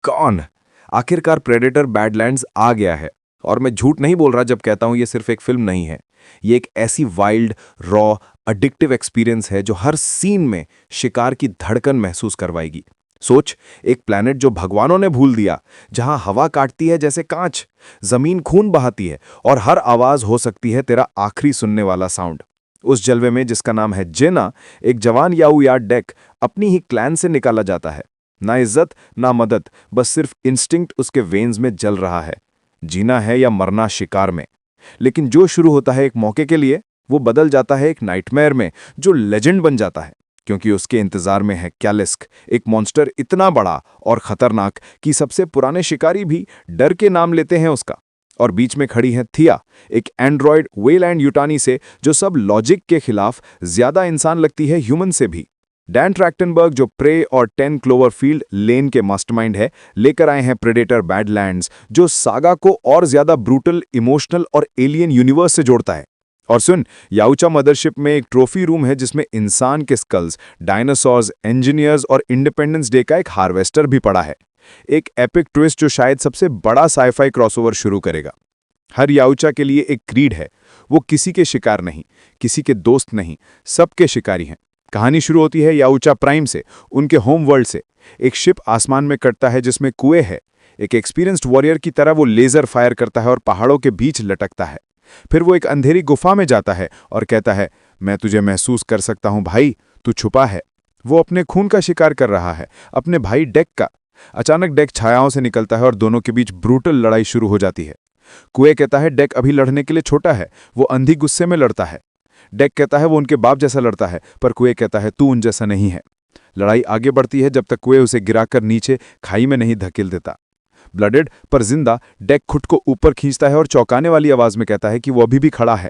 कौन? आखिरकार predator badlands आ गया है। और मैं झूठ नहीं बोल रहा जब कहता हूं ये सिर्फ एक फिल्म नहीं है। ये एक ऐसी वाइल्ड, रॉ, अडिक्टिव एक्सपीरियंस है जो हर सीन में शिकार की धड़कन महसूस करवाएगी। सोच, एक प्लैनेट जो भगवानों ने भूल दिया, जहां हवा काटती है जैसे कांच, जमीन खून बहाती है और हर आवाज हो सकती है तेरा आखिरी सुनने वाला साउंड। उस जलवे में जिसका नाम है जेना, एक जवान याओयार्ड डेक अपनी ही क्लैन से निकाला जाता है। ना इज्जत ना मदद, बस सिर्फ इंस्टिंक्ट उसके वेन्स में जल रहा है। जीना है या मरना शिकार में। लेकिन जो शुरू होता है एक मौके के लिए, वो बदल जाता है एक नाइटमेयर में जो लेजेंड बन जाता है। क्योंकि उसके इंतजार में है कैलिस्क, एक मॉन्स्टर इतना बड़ा और खतरनाक कि सबसे पुराने शिकारी भी डर के नाम लेते हैं उसका। और बीच में खड़ी है थिया, एक एंड्रॉयड वेलैंड यूटानी से जो सब लॉजिक के खिलाफ ज्यादा इंसान लगती है ह्यूमन से भी। डैन ट्रैक्टनबर्ग, जो प्रे और 10 क्लोवरफील्ड लेन के मास्टरमाइंड है, लेकर आए हैं प्रेडेटर बैडलैंड्स, जो सागा को और ज्यादा ब्रूटल, इमोशनल और एलियन यूनिवर्स से जोड़ता है। और सुन, याओचा मदरशिप में एक ट्रॉफी रूम है जिसमें इंसान के स्कल्स, डायनासोर्स, इंजीनियर्स और इंडिपेंडेंस डे का एक हार्वेस्टर भी पड़ा है। एक एपिक ट्विस्ट जो शायद सबसे बड़ा साइफाई क्रॉसओवर शुरू करेगा। हर याओचा के लिए एक क्रीड है। वो किसी के शिकार नहीं, किसी के दोस्त नहीं, सबके शिकारी हैं। कहानी शुरू होती है याओचा प्राइम से, उनके होम वर्ल्ड से। एक शिप आसमान में कटता है जिसमें कुएं है। एक एक्सपीरियंस्ड वॉरियर की तरह वो लेजर फायर करता है और पहाड़ों के बीच लटकता है। फिर वो एक अंधेरी गुफा में जाता है और कहता है, मैं तुझे महसूस कर सकता हूं भाई, तू छुपा है। वो अपने खून का शिकार कर रहा है, अपने भाई डेक का। अचानक डेक छायाओं से निकलता है और दोनों के बीच ब्रूटल लड़ाई शुरू हो जाती है। कुएं कहता है डेक अभी लड़ने के लिए छोटा है, वो अंधी गुस्से में लड़ता है। डेक कहता है वो उनके बाप जैसा लड़ता है, पर कुएं कहता है तू उन जैसा नहीं है। लड़ाई आगे बढ़ती है जब तक कुएं उसे गिराकर नीचे खाई में नहीं धकेल देता। ब्लडेड पर जिंदा, डेक खुद को ऊपर खींचता है और चौंकाने वाली आवाज में कहता है कि वो अभी भी खड़ा है।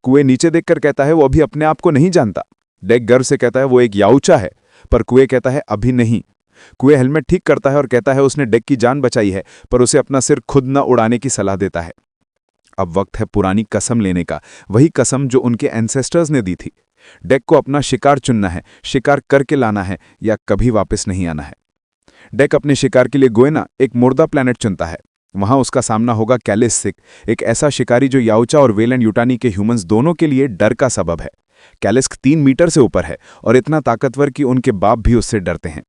कुएं नीचे देखकर कहता है वो अभी अपने आप को नहीं जानता। डेक गर्व से कहता है वो एक याओचा है, पर कुएं कहता है अभी नहीं। कुएं हेलमेट ठीक करता है और कहता है उसने डेक की जान बचाई है, पर उसे अपना सिर खुद न उड़ाने की सलाह देता है। अब वक्त है पुरानी कसम लेने का, वही कसम जो उनके एंसेस्टर्स ने दी थी। डेक को अपना शिकार चुनना है, शिकार करके लाना है या कभी वापस नहीं आना है। डेक अपने शिकार के लिए गोएना, एक मुर्दा प्लैनेट चुनता है। वहां उसका सामना होगा कैलिस्क, एक ऐसा शिकारी जो याओचा और वेलैंड यूटानी के ह्यूमंस दोनों के लिए डर का सबब है। कैलिस्क 3 मीटर से ऊपर है और इतना ताकतवर कि उनके बाप भी उससे डरते हैं।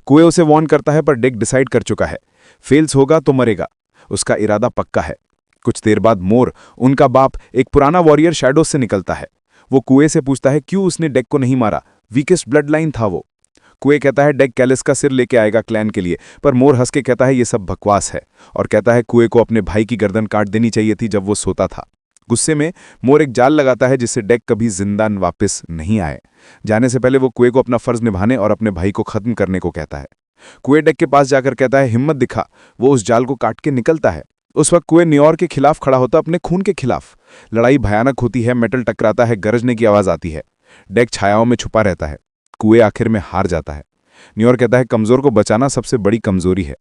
कुएं उसे वार्न करता है, पर डेक डिसाइड कर चुका है, फेल्स होगा तो मरेगा। उसका इरादा पक्का है। कुछ देर बाद मोर, उनका बाप, एक पुराना वॉरियर शैडोज से निकलता है। वो कुएं से पूछता है क्यों उसने डेक को नहीं मारा, वीकेस्ट ब्लड लाइन था वो। कुएं कहता है डेक कैलिस्क का सिर लेके आएगा क्लैन के लिए, पर मोर हंस के कहता है ये सब बकवास है और कहता है कुएं को अपने भाई की गर्दन काट देनी चाहिए थी जब वो सोता था। गुस्से में मोर एक जाल लगाता है जिससे डेक कभी जिंदा वापस नहीं आए। जाने से पहले वो कुएं को अपना फर्ज निभाने और अपने भाई को खत्म करने को कहता है। कुएं डेक के पास जाकर कहता है हिम्मत दिखा। वो उस जाल को काट के निकलता है। उस वक्त कुएं न्यूयॉर्क के खिलाफ खड़ा होता, अपने खून के खिलाफ। लड़ाई भयानक होती है, मेटल टकराता है, गरजने की आवाज आती है। डेक छायाओं में छुपा रहता है। कुएं आखिर में हार जाता है। न्यूयॉर्क कहता है कमजोर को बचाना सबसे बड़ी कमजोरी है।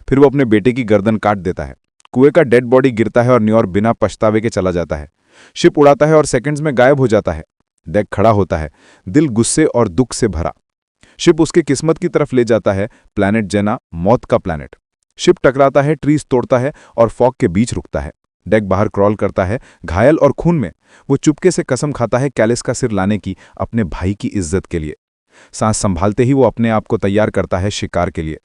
फिर वो अपने बेटे की गर्दन काट देता है। कुएं का डेड बॉडी गिरता है और न्यूयॉर्क बिना पछतावे के चला जाता है। शिप उड़ाता है और सेकंड्स में गायब हो जाता है। डेक खड़ा होता है, दिल गुस्से और दुख से भरा। शिप उसके किस्मत की तरफ ले जाता है, प्लैनेट जेना, मौत का प्लैनेट। शिप टकराता है, ट्रीज तोड़ता है और फॉग के बीच रुकता है। डेक बाहर क्रॉल करता है, घायल और खून में। वो चुपके से कसम खाता है कैलिस्क का सिर लाने की, अपने भाई की इज्जत के लिए। सांस संभालते ही वो अपने आप को तैयार करता है शिकार के लिए।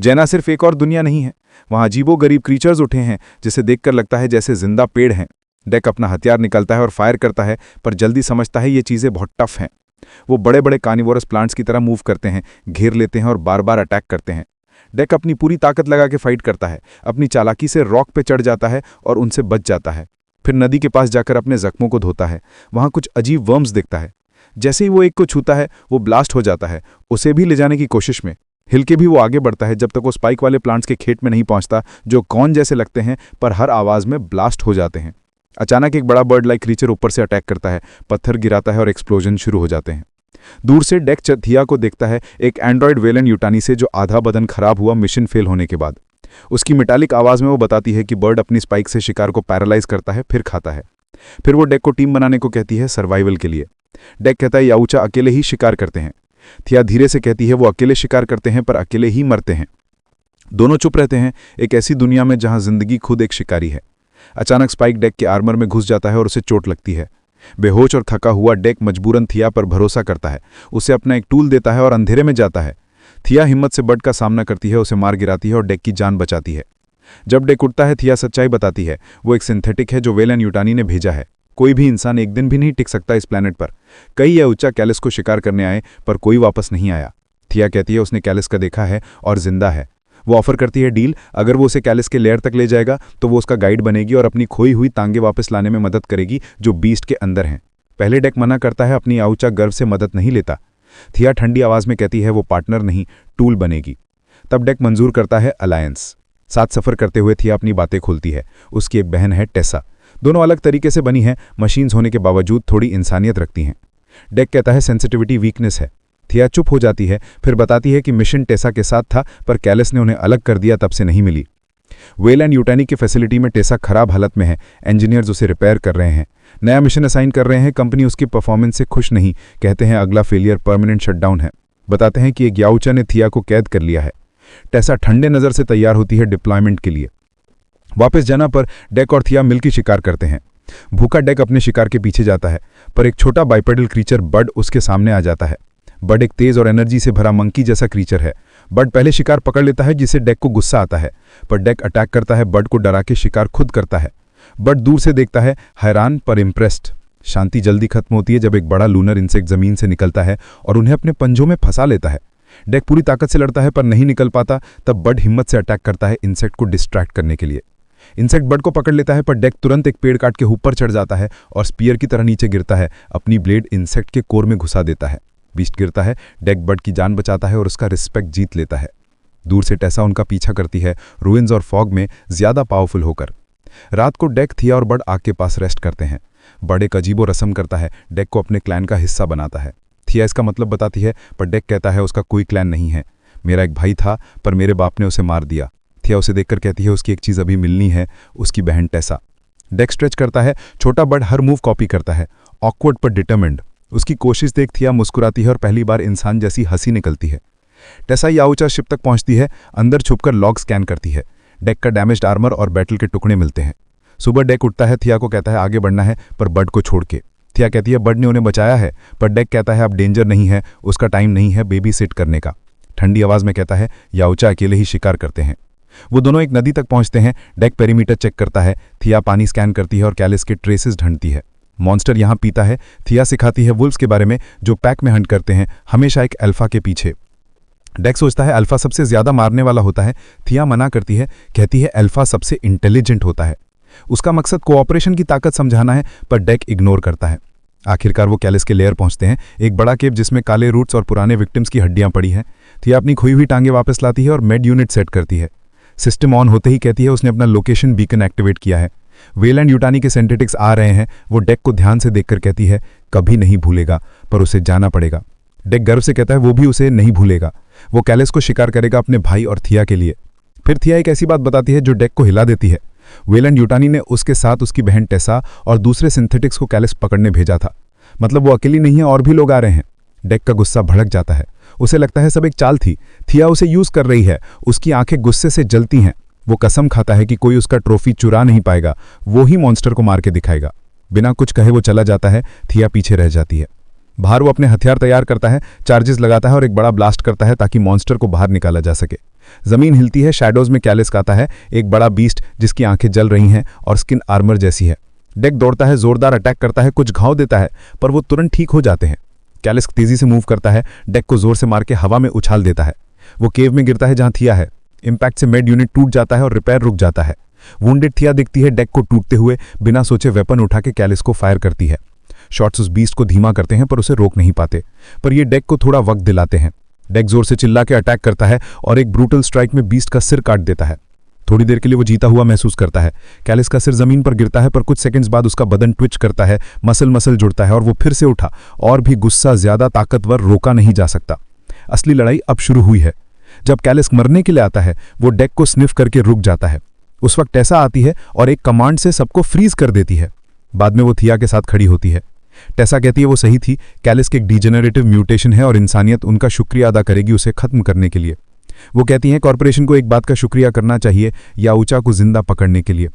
जेना सिर्फ एक और दुनिया नहीं है, वहां अजीबो गरीब क्रीचर्स उठे हैं जिसे देखकर लगता है जैसे जिंदा पेड़ हैं। डेक अपना हथियार निकालता है और फायर करता है, पर जल्दी समझता है ये चीजें बहुत टफ हैं। वो बड़े बड़े कार्निवोरस प्लांट्स की तरह मूव करते हैं, घेर लेते हैं और बार बार अटैक करते हैं। डेक अपनी पूरी ताकत लगा के फाइट करता है, अपनी चालाकी से रॉक पे चढ़ जाता है और उनसे बच जाता है। फिर नदी के पास जाकर अपने जख्मों को धोता है। वहां कुछ अजीब वर्म्स दिखता है। जैसे ही वो एक को छूता है, वो ब्लास्ट हो जाता है, उसे भी ले जाने की कोशिश में। हिल के भी वो आगे बढ़ता है जब तक वो स्पाइक वाले प्लांट्स के खेत में नहीं पहुंचता, जो कौन जैसे लगते हैं पर हर आवाज में ब्लास्ट हो जाते हैं। अचानक एक बड़ा बर्ड लाइक क्रीचर ऊपर से अटैक करता है, पत्थर गिराता है और एक्सप्लोजन शुरू हो जाते हैं। दूर से डेक थिया को देखता है, एक एंड्रॉयड वेलैंड यूटानी से जो आधा बदन खराब हुआ मिशन फेल होने के बाद। उसकी मेटालिक आवाज में वो बताती है कि बर्ड अपनी स्पाइक से शिकार को पैरालाइज करता है, फिर खाता है। फिर वो डेक को टीम बनाने को कहती है, सर्वाइवल के लिए। डेक कहता है याओचा अकेले ही शिकार करते हैं। थिया धीरे से कहती है वो अकेले शिकार करते हैं पर अकेले ही मरते हैं। दोनों चुप रहते हैं, एक ऐसी दुनिया में जहां जिंदगी खुद एक शिकारी है। अचानक स्पाइक डेक के आर्मर में घुस जाता है और उसे चोट लगती है। बेहोश और थका हुआ डेक मजबूरन थिया पर भरोसा करता है, उसे अपना एक टूल देता है और अंधेरे में जाता है। थिया हिम्मत से बर्ड का सामना करती है, उसे मार गिराती है और डेक की जान बचाती है। जब डेक उठता है, थिया सच्चाई बताती है, वो एक सिंथेटिक है जो वेलन यूटानी ने भेजा है। कोई भी इंसान एक दिन भी नहीं टिक सकता इस प्लेनेट पर। कई यह उच्चा कैलिस को शिकार करने आए पर कोई वापस नहीं आया। थिया कहती है उसने कैलिस का देखा है और जिंदा है। वो ऑफर करती है डील, अगर वो उसे कैलिस के लेयर तक ले जाएगा तो वो उसका गाइड बनेगी और अपनी खोई हुई तांगे वापस लाने में मदद करेगी जो बीस्ट के अंदर हैं। पहले डेक मना करता है, अपनी आउचा गर्व से मदद नहीं लेता। थिया ठंडी आवाज में कहती है वो पार्टनर नहीं, टूल बनेगी। तब डेक मंजूर करता है अलायंस। साथ सफर करते हुए थिया अपनी बातें खोलती है। उसकी एक बहन है टेसा। दोनों अलग तरीके से बनी हैं, मशीन्स होने के बावजूद थोड़ी इंसानियत रखती हैं। डेक कहता है सेंसिटिविटी वीकनेस है। थिया चुप हो जाती है, फिर बताती है कि मिशन टेसा के साथ था पर कैलिस ने उन्हें अलग कर दिया, तब से नहीं मिली। वेलन यूटानी की फैसिलिटी में टेसा खराब हालत में है, इंजीनियर्स उसे रिपेयर कर रहे हैं। नया मिशन असाइन कर रहे हैं, कंपनी उसकी परफॉर्मेंस से खुश नहीं, कहते हैं अगला फेलियर परमानेंट शटडाउन है। बताते हैं कि एक याउचा ने थिया को कैद कर लिया है। टेसा ठंडे नज़र से तैयार होती है डिप्लॉयमेंट के लिए। वापस जाना पर डेक और थिया मिलकर शिकार करते हैं। भूखा डेक अपने शिकार के पीछे जाता है पर एक छोटा बाइपेडल क्रीचर बर्ड उसके सामने आ जाता है। बर्ड एक तेज और एनर्जी से भरा मंकी जैसा क्रीचर है। बर्ड पहले शिकार पकड़ लेता है जिससे डेक को गुस्सा आता है, पर डेक अटैक करता है, बर्ड को डरा के शिकार खुद करता है। बर्ड दूर से देखता है, हैरान पर इम्प्रेस्ड। शांति जल्दी खत्म होती है जब एक बड़ा लूनर इंसेक्ट जमीन से निकलता है और उन्हें अपने पंजों में फंसा लेता है। डेक पूरी ताकत से लड़ता है पर नहीं निकल पाता। तब बर्ड हिम्मत से अटैक करता है इंसेक्ट को डिस्ट्रैक्ट करने के लिए। इंसेक्ट बर्ड को पकड़ लेता है पर डेक तुरंत एक पेड़ काट के ऊपर चढ़ जाता है और स्पीयर की तरह नीचे गिरता है। अपनी ब्लेड इंसेक्ट के कोर में घुसा देता है। बीस्ट गिरता है, डेक बर्ड की जान बचाता है और उसका रिस्पेक्ट जीत लेता है। दूर से टेसा उनका पीछा करती है, रूइंस और फॉग में ज्यादा पावरफुल होकर। रात को डेक, थिया और बर्ड आग के पास रेस्ट करते हैं। बर्ड एक अजीबो रस्म करता है, डेक को अपने क्लैन का हिस्सा बनाता है। थिया इसका मतलब बताती है पर डेक कहता है उसका कोई क्लैन नहीं है। मेरा एक भाई था पर मेरे बाप ने उसे मार दिया। थिया उसे देखकर कहती है उसकी एक चीज़ अभी मिलनी है, उसकी बहन टेसा। डेक स्ट्रेच करता है, छोटा बर्ड हर मूव कॉपी करता है, ऑकवर्ड पर डिटरमिन्ड। उसकी कोशिश देख थिया मुस्कुराती है और पहली बार इंसान जैसी हंसी निकलती है। टेसा याउचा शिप तक पहुंचती है, अंदर छुपकर लॉग स्कैन करती है। डेक का डैमेज्ड आर्मर और बैटल के टुकड़े मिलते हैं। सुबह डेक उठता है, थिया को कहता है आगे बढ़ना है पर बर्ड को छोड़ के। थिया कहती है बर्ड ने उन्हें बचाया है, पर डेक कहता है अब डेंजर नहीं है, उसका टाइम नहीं है बेबी सिट करने का। ठंडी आवाज में कहता है याउचा अकेले ही शिकार करते हैं। वो दोनों एक नदी तक पहुंचते हैं। डेक पेरीमीटर चेक करता है, थिया पानी स्कैन करती है और कैलिस के ट्रेसेस ढूंढती है। मॉन्स्टर यहां पीता है। थिया सिखाती है वुल्फ्स के बारे में जो पैक में हंट करते हैं, हमेशा एक अल्फा के पीछे। डेक सोचता है अल्फा सबसे ज्यादा मारने वाला होता है। थिया मना करती है, कहती है अल्फा सबसे इंटेलिजेंट होता है। उसका मकसद कोऑपरेशन की ताकत समझाना है पर डेक इग्नोर करता है। आखिरकार वो कैलिस के लेयर पहुंचते हैं, एक बड़ा केव जिसमें काले रूट्स और पुराने विक्टिम्स की हड्डियां पड़ी हैं। थिया अपनी खोई हुई टांगे वापस लाती है और मेड यूनिट सेट करती है। सिस्टम ऑन होते ही कहती है उसने अपना लोकेशन बीकन एक्टिवेट किया है। वेलैंड यूटानी के सिंथेटिक्स आ रहे हैं। वो डेक को ध्यान से देखकर कहती है कभी नहीं भूलेगा पर उसे जाना पड़ेगा। डेक गर्व से कहता है वो भी उसे नहीं भूलेगा। वो कैलिस को शिकार करेगा अपने भाई और थिया के लिए। फिर थिया एक ऐसी बात बताती है जो डेक को हिला देती है। वेलैंड यूटानी ने उसके साथ उसकी बहन टेसा और दूसरे सिंथेटिक्स को कैलिस पकड़ने भेजा था। मतलब वो अकेली नहीं है, और भी लोग आ रहे हैं। डेक का गुस्सा भड़क जाता है। उसे लगता है सब एक चाल थी, थिया उसे यूज कर रही है। उसकी आंखें गुस्से से जलती हैं। वो कसम खाता है कि कोई उसका ट्रॉफी चुरा नहीं पाएगा, वो ही मॉन्स्टर को मार के दिखाएगा। बिना कुछ कहे वो चला जाता है। थिया पीछे रह जाती है। बाहर वो अपने हथियार तैयार करता है, चार्जेस लगाता है और एक बड़ा ब्लास्ट करता है ताकि मॉन्स्टर को बाहर निकाला जा सके। जमीन हिलती है, शैडोज में कैलिस आता है, एक बड़ा बीस्ट जिसकी आंखें जल रही हैं और स्किन आर्मर जैसी है। डेक दौड़ता है, जोरदार अटैक करता है, कुछ घाव देता है पर वो तुरंत ठीक हो जाते हैं। कैलिस तेजी से मूव करता है, डेक को जोर से मार के हवा में उछाल देता है। वो केव में गिरता है जहां थिया है। इंपैक्ट से मेड यूनिट टूट जाता है और रिपेयर रुक जाता है। वुंडेड थिया दिखती है डेक को टूटते हुए, बिना सोचे वेपन उठा के कैलिस को फायर करती है। शॉट्स उस बीस्ट को धीमा करते हैं पर उसे रोक नहीं पाते, पर ये डेक को थोड़ा वक्त दिलाते हैं। डेक जोर से चिल्ला के अटैक करता है और एक ब्रूटल स्ट्राइक में बीस्ट का सिर काट देता है। थोड़ी देर के लिए वो जीता हुआ महसूस करता है। कैलिस का सिर जमीन पर गिरता है पर कुछ सेकंड्स बाद उसका बदन ट्विच करता है, मसल जुड़ता है और वो फिर से उठा। और भी गुस्सा ज्यादा ताकतवर, रोका नहीं जा सकता। असली लड़ाई अब शुरू हुई है। जब कैलिस मरने के लिए आता है वो डेक को स्निफ करके रुक जाता है। उस वक्त टेसा आती है और एक कमांड से सबको फ्रीज कर देती है। बाद में वो थिया के साथ खड़ी होती है। टेसा कहती है वो सही थी, कैलिस के एक डिजेनरेटिव म्यूटेशन है और इंसानियत उनका शुक्रिया अदा करेगी उसे खत्म करने के लिए। वो कहती हैं कॉरपोरेशन को एक बात का शुक्रिया करना चाहिए याऊचा को जिंदा पकड़ने के लिए।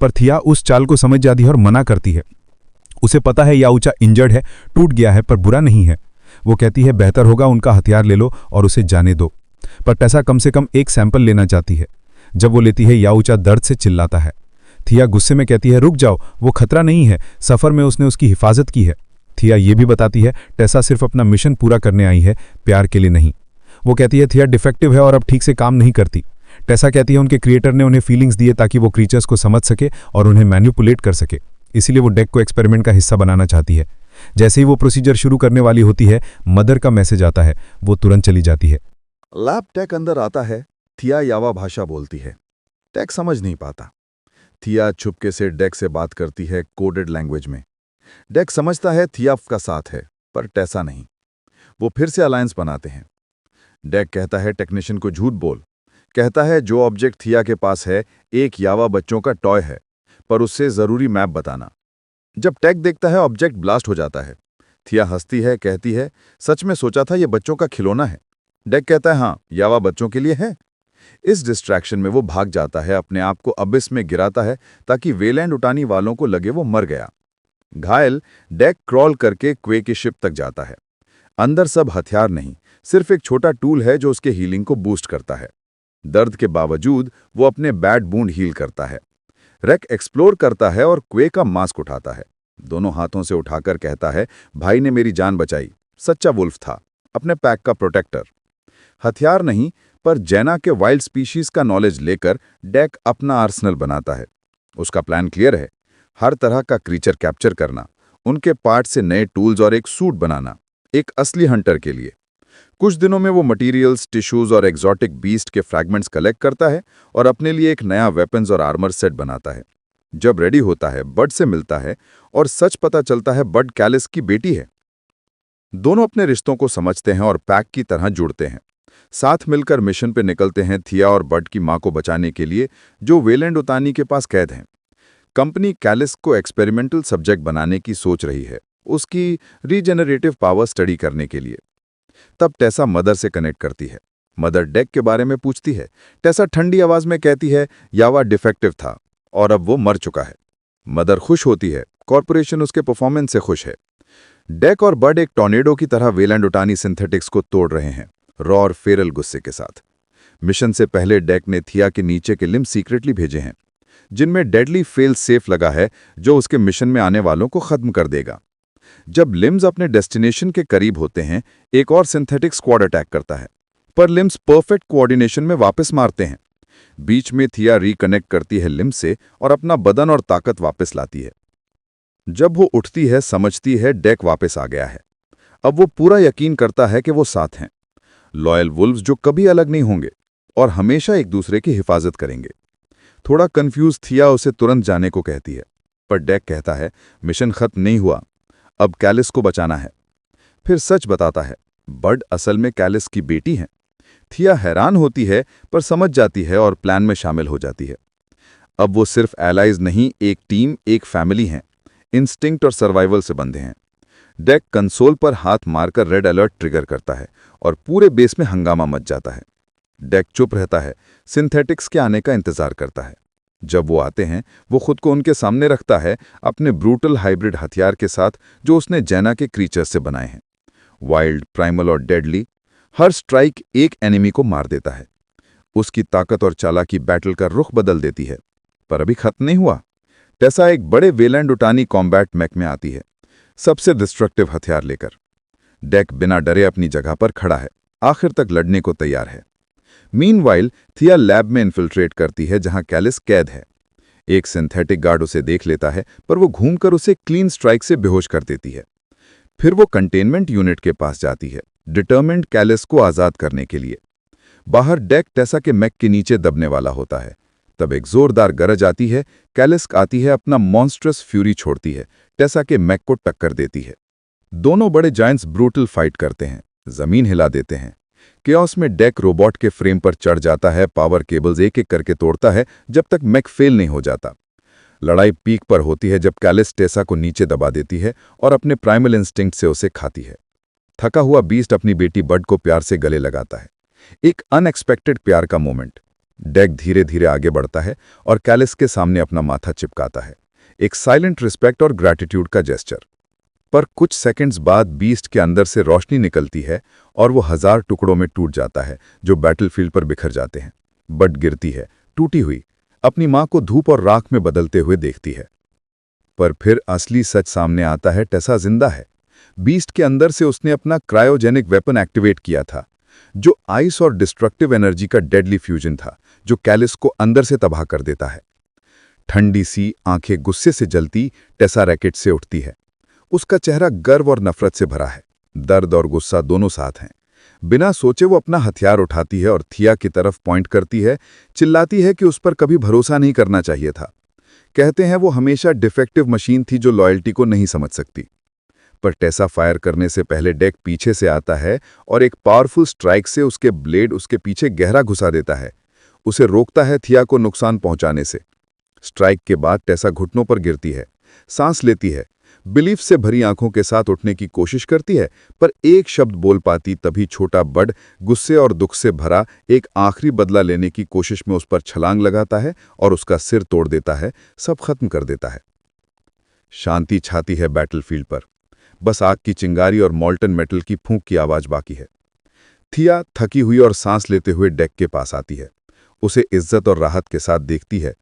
पर थिया उस चाल को समझ जाती है और मना करती है। उसे पता है याऊचा इंजर्ड है, टूट गया है, पर बुरा नहीं है। वो कहती है बेहतर होगा उनका हथियार ले लो और उसे जाने दो। पर टेसा कम से कम एक सैंपल लेना चाहती है। जब वो लेती है याऊचा दर्द से चिल्लाता है। थिया गुस्से में कहती है रुक जाओ, वो खतरा नहीं है, सफ़र में उसने उसकी हिफाजत की है। थिया ये भी बताती है टेसा सिर्फ अपना मिशन पूरा करने आई है, प्यार के लिए नहीं। वो कहती है थिया डिफेक्टिव है और अब ठीक से काम नहीं करती। टेसा कहती है उनके क्रिएटर ने उन्हें फीलिंग्स दिए ताकि वो क्रीचर्स को समझ सके और उन्हें मैनिपुलेट कर सके। इसीलिए वो डेक को एक्सपेरिमेंट का हिस्सा बनाना चाहती है। जैसे ही वो प्रोसीजर शुरू करने वाली होती है, मदर का मैसेज आता है। वो तुरंत चली जाती है। लैब टेक अंदर आता है। थिया यावा भाषा बोलती है। टेक समझ नहीं पाता। थिया छुपके से डेक से बात करती है कोडेड लैंग्वेज में। डेक समझता है थिया का साथ है, पर टेसा नहीं। वो फिर से अलायंस बनाते हैं। डेक कहता है टेक्नीशियन को झूठ बोल। कहता है जो ऑब्जेक्ट थिया के पास है एक यावा बच्चों का टॉय है, पर उससे जरूरी मैप बताना। जब टेक देखता है ऑब्जेक्ट ब्लास्ट हो जाता है। थिया हंसती है, कहती है सच में सोचा था ये बच्चों का खिलौना है। डेक कहता है हाँ, यावा बच्चों के लिए है। इस डिस्ट्रैक्शन में वो भाग जाता है, अपने आप को अबिस में गिराता है ताकि वेलैंड उठाने वालों को लगे वो मर गया। घायल डेक क्रॉल करके क्वे की शिप तक जाता है। अंदर सब हथियार नहीं, सिर्फ एक छोटा टूल है जो उसके हीलिंग को बूस्ट करता है। दर्द के बावजूद वो अपने बैड बूंड हील करता है। रेक एक्सप्लोर करता है और क्वे का मास्क उठाता है। दोनों हाथों से उठाकर कहता है भाई ने मेरी जान बचाई, सच्चा वुल्फ था, अपने पैक का प्रोटेक्टर। हथियार नहीं, पर जैना के वाइल्ड स्पीशीज का नॉलेज लेकर डेक अपना आर्सेनल बनाता है। उसका प्लान क्लियर है, हर तरह का क्रीचर कैप्चर करना, उनके पार्ट से नए टूल्स और एक सूट बनाना, एक असली हंटर के लिए। कुछ दिनों में वो मटेरियल्स, टिश्यूज और एक्सोटिक बीस्ट के फ्रैगमेंट्स कलेक्ट करता है और अपने लिए एक नया वेपन्स और आर्मर सेट बनाता है। जब रेडी होता है, बड से मिलता है और सच पता चलता है बड कैलिस की बेटी है। दोनों अपने रिश्तों को समझते हैं और पैक की तरह जुड़ते हैं। साथ मिलकर मिशन पे निकलते हैं थिया और बड की मां को बचाने के लिए, जो वेलैंड उतानी के पास कैद हैं। कंपनी कैलिस को एक्सपेरिमेंटल सब्जेक्ट बनाने की सोच रही है, उसकी रीजेनरेटिव पावर स्टडी करने के लिए। तब टेसा मदर से कनेक्ट करती है। मदर डेक के बारे में पूछती है। टेसा ठंडी आवाज में कहती है यावा डिफेक्टिव था और अब वो मर चुका है। मदर खुश होती है, कॉरपोरेशन उसके परफॉर्मेंस से खुश है। डेक और बड एक टॉर्नेडो की तरह वेलैंड उटानी सिंथेटिक्स को तोड़ रहे हैं, रॉ और फेरल गुस्से के साथ। मिशन से पहले डेक ने थिया के नीचे के लिम्ब सीक्रेटली भेजे हैं, जिनमें डेडली फेल सेफ लगा है जो उसके मिशन में आने वालों को खत्म कर देगा। जब लिम्स अपने डेस्टिनेशन के करीब होते हैं, एक और सिंथेटिक स्क्वाड अटैक करता है, पर लिम्स परफेक्ट कोऑर्डिनेशन में वापस मारते हैं। बीच में थिया रिकनेक्ट करती है लिम्स से और अपना बदन और ताकत वापस लाती है। जब वो उठती है, समझती है डेक वापस आ गया है। अब वो पूरा यकीन करता है कि वो साथ हैं, लॉयल वुल्व्स जो कभी अलग नहीं होंगे और हमेशा एक दूसरे की हिफाजत करेंगे। थोड़ा कंफ्यूज थिया उसे तुरंत जाने को कहती है, पर डेक कहता है मिशन खत्म नहीं हुआ, अब कैलिस को बचाना है। फिर सच बताता है, बड असल में कैलिस की बेटी हैं। थिया हैरान होती है, पर समझ जाती है और प्लान में शामिल हो जाती है। अब वो सिर्फ एलाइज नहीं, एक टीम, एक फैमिली हैं, इंस्टिंक्ट और सर्वाइवल से बंधे हैं। डेक कंसोल पर हाथ मारकर रेड अलर्ट ट्रिगर करता है और पूरे बेस में हंगामा मच जाता है। डेक चुप रहता है, सिंथेटिक्स के आने का इंतजार करता है। जब वो आते हैं, वो खुद को उनके सामने रखता है, अपने ब्रूटल हाइब्रिड हथियार के साथ जो उसने जैना के क्रीचर्स से बनाए हैं। वाइल्ड, प्राइमल और डेडली, हर स्ट्राइक एक एनिमी को मार देता है। उसकी ताकत और चालाकी बैटल का रुख बदल देती है। पर अभी खत्म नहीं हुआ। टेसा एक बड़े वेलैंड उटानी कॉम्बैट मैक में आती है, सबसे डिस्ट्रक्टिव हथियार लेकर। डेक बिना डरे अपनी जगह पर खड़ा है, आखिर तक लड़ने को तैयार है। मीनवाइल थिया लैब में इन्फिल्ट्रेट करती है जहां कैलिस कैद है। एक सिंथेटिक गार्ड उसे देख लेता है, पर वो घूमकर उसे क्लीन स्ट्राइक से बेहोश कर देती है। फिर वो कंटेनमेंट यूनिट के पास जाती है, डिटर्मिन्ड कैलिस को आजाद करने के लिए। बाहर डेक टेसा के मैक के नीचे दबने वाला होता है। तब एक जोरदार गरज आती है, कैलिस आती है, अपना मॉन्स्ट्रस फ्यूरी छोड़ती है, टेसा के मैक को टक्कर देती है। दोनों बड़े जायंट्स ब्रूटल फाइट करते हैं, जमीन हिला देते हैं। केओस में डेक रोबोट के फ्रेम पर चढ़ जाता है, पावर केबल्स एक एक करके तोड़ता है जब तक मैक फेल नहीं हो जाता। लड़ाई पीक पर होती है जब कैलिस टेसा को नीचे दबा देती है और अपने प्राइमल इंस्टिंक्ट से उसे खाती है। थका हुआ बीस्ट अपनी बेटी बड को प्यार से गले लगाता है। एक अनएक्सपेक्टेड प्यार का मोमेंट। डेक धीरे धीरे आगे बढ़ता है और कैलिस के सामने अपना माथा चिपकाता है, एक साइलेंट रिस्पेक्ट और ग्रैटिट्यूड का जेस्चर। पर कुछ सेकंड्स बाद बीस्ट के अंदर से रोशनी निकलती है और वो 1000 टुकड़ों में टूट जाता है, जो बैटलफील्ड पर बिखर जाते हैं। बट गिरती है, टूटी हुई, अपनी मां को धूप और राख में बदलते हुए देखती है। पर फिर असली सच सामने आता है, टेसा जिंदा है। बीस्ट के अंदर से उसने अपना क्रायोजेनिक वेपन एक्टिवेट किया था, जो आइस और डिस्ट्रक्टिव एनर्जी का डेडली फ्यूजन था, जो कैलिस को अंदर से तबाह कर देता है। ठंडी सी आंखें गुस्से से जलती टेसा रैकेट से उठती है। उसका चेहरा गर्व और नफरत से भरा है, दर्द और गुस्सा दोनों साथ हैं। बिना सोचे वो अपना हथियार उठाती है और थिया की तरफ पॉइंट करती है, चिल्लाती है कि उस पर कभी भरोसा नहीं करना चाहिए था। कहते हैं वो हमेशा डिफेक्टिव मशीन थी जो लॉयल्टी को नहीं समझ सकती। पर टेसा फायर करने से पहले डेक पीछे से आता है और एक पावरफुल स्ट्राइक से उसके ब्लेड उसके पीछे गहरा घुसा देता है, उसे रोकता है थिया को नुकसान पहुंचाने से। स्ट्राइक के बाद टेसा घुटनों पर गिरती है, सांस लेती है, बिलीफ से भरी आंखों के साथ उठने की कोशिश करती है, पर एक शब्द बोल पाती तभी छोटा बड गुस्से और दुख से भरा एक आखिरी बदला लेने की कोशिश में उस पर छलांग लगाता है और उसका सिर तोड़ देता है, सब खत्म कर देता है। शांति छाती है बैटलफील्ड पर, बस आग की चिंगारी और मॉल्टन मेटल की फूंक की आवाज बाकी है। थिया थकी हुई और सांस लेते हुए डेक के पास आती है, उसे इज्जत और राहत के साथ देखती है,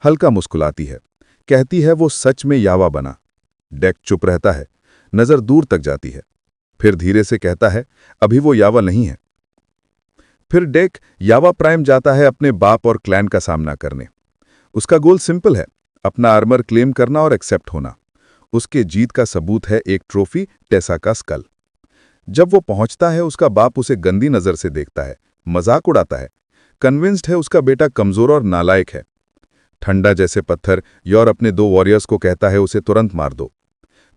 हल्का मुस्कुराती है, कहती है वो सच में यावा बना। डेक चुप रहता है, नजर दूर तक जाती है, फिर धीरे से कहता है, अभी वो यावा नहीं है। फिर डेक यावा प्राइम जाता है अपने बाप और क्लैन का सामना करने। उसका गोल सिंपल है, अपना आर्मर क्लेम करना और एक्सेप्ट होना। उसके जीत का सबूत है एक ट्रॉफी, टेसा का स्कल। जब वो पहुंचता है, उसका बाप उसे गंदी नजर से देखता है, मजाक उड़ाता है, कन्विंस्ड है उसका बेटा कमजोर और नालायक है। ठंडा जैसे पत्थर योर अपने 2 वॉरियर्स को कहता है उसे तुरंत मार दो।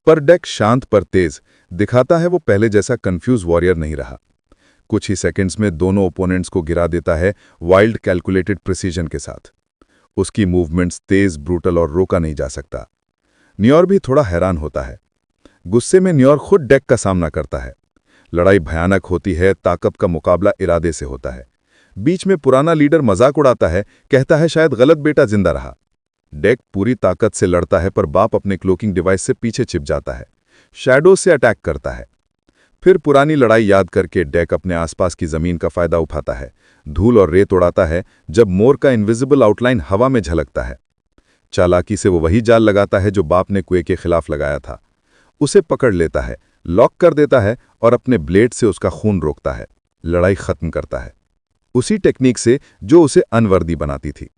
पर डेक शांत पर तेज दिखाता है, वो पहले जैसा कंफ्यूज वॉरियर नहीं रहा। कुछ ही सेकंड्स में दोनों ओपोनेंट्स को गिरा देता है, वाइल्ड कैलकुलेटेड प्रिसीजन के साथ। उसकी मूवमेंट्स तेज, ब्रूटल और रोका नहीं जा सकता। न्योर भी थोड़ा हैरान होता है। गुस्से में न्योर खुद डेक का सामना करता है। लड़ाई भयानक होती है, ताकत का मुकाबला इरादे से होता है। बीच में पुराना लीडर मजाक उड़ाता है, कहता है शायद गलत बेटा जिंदा रहा। डेक पूरी ताकत से लड़ता है, पर बाप अपने क्लोकिंग डिवाइस से पीछे छिप जाता है, शैडो से अटैक करता है। फिर पुरानी लड़ाई याद करके डेक अपने आसपास की जमीन का फायदा उठाता है, धूल और रेत उड़ाता है जब मोर का इनविजिबल आउटलाइन हवा में झलकता है। चालाकी से वो वही जाल लगाता है जो बाप ने कुएं के खिलाफ लगाया था। उसे पकड़ लेता है, लॉक कर देता है और अपने ब्लेड से उसका खून रोकता है, लड़ाई खत्म करता है, उसी टेक्निक से जो उसे अनवर्दी बनाती थी।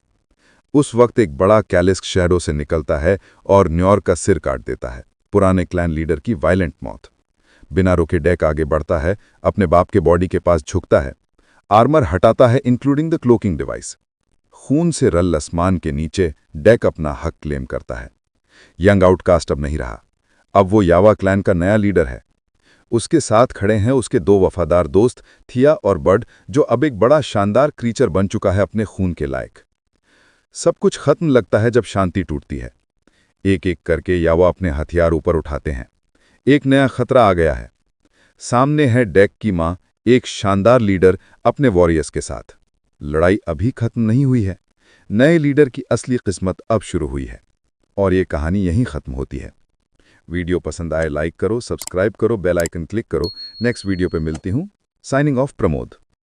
उस वक्त एक बड़ा कैलिस्क शैडो से निकलता है और न्योर का सिर काट देता है, पुराने क्लैन लीडर की वायलेंट मौत। बिना रुके डेक आगे बढ़ता है, अपने बाप के बॉडी के पास झुकता है, आर्मर हटाता है इंक्लूडिंग द क्लोकिंग डिवाइस। खून से रल आसमान के नीचे डेक अपना हक क्लेम करता है। यंग आउटकास्ट अब नहीं रहा, अब वो यावा क्लैन का नया लीडर है। उसके साथ खड़े हैं उसके 2 वफादार दोस्त थिया और बड, जो अब एक बड़ा शानदार क्रीचर बन चुका है अपने खून के लायक। सब कुछ खत्म लगता है जब शांति टूटती है। एक एक करके यावा अपने हथियार ऊपर उठाते हैं। एक नया खतरा आ गया है। सामने है डेक की मां, एक शानदार लीडर अपने वॉरियर्स के साथ। लड़ाई अभी खत्म नहीं हुई है, नए लीडर की असली किस्मत अब शुरू हुई है, और ये कहानी यहीं खत्म होती है। वीडियो पसंद आए लाइक करो, सब्सक्राइब करो, बेल आइकन क्लिक करो। नेक्स्ट वीडियो पे मिलती हूँ। Signing off, Pramod.